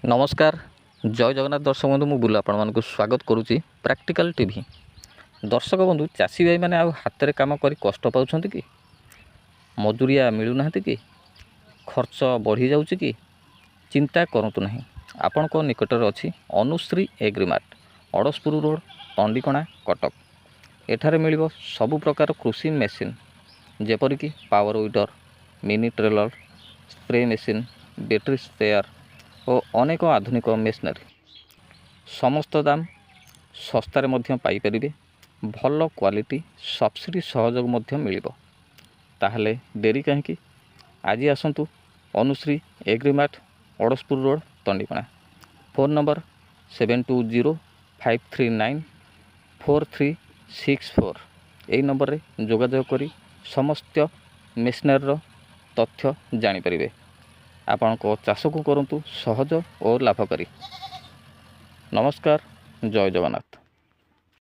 नमस्कार जय जगन्नाथ दर्शक बंधु मु बुला आपको स्वागत करुच्ची प्रैक्टिकल टीवी। दर्शक बंधु चाषी भाई मैंने हाथ में काम कर कष्ट पाँच कि मजूरिया मिलूना कि खर्च बढ़ी जाऊँ कि चिंता करूँ ना आपण निकटर अच्छी अनुश्री एग्रीमार्ट अड़सपुर रोड तंडीकणा कटक। एठारे मिलिबो सबु प्रकार कृषि मेसीन जेपरिक power weeder mini trailer spray machine battery sprayer और अनेक आधुनिक मेसिनरी समस्त दाम सस्तार पाइपर भल क्वालिटी सब्सिडी सहयोग मिलिबो। ताहले डेरी कहीं आज आसतु Anushree Agrimart Adaspur road Tandipana. Phone number 7205394364 यही नंबर रे जोगाजोग करी समस्त मेसिनरी तथ्य जानीपर आपण को चाष को करंतु सहज और लाभकारी। नमस्कार जय जगन्नाथ।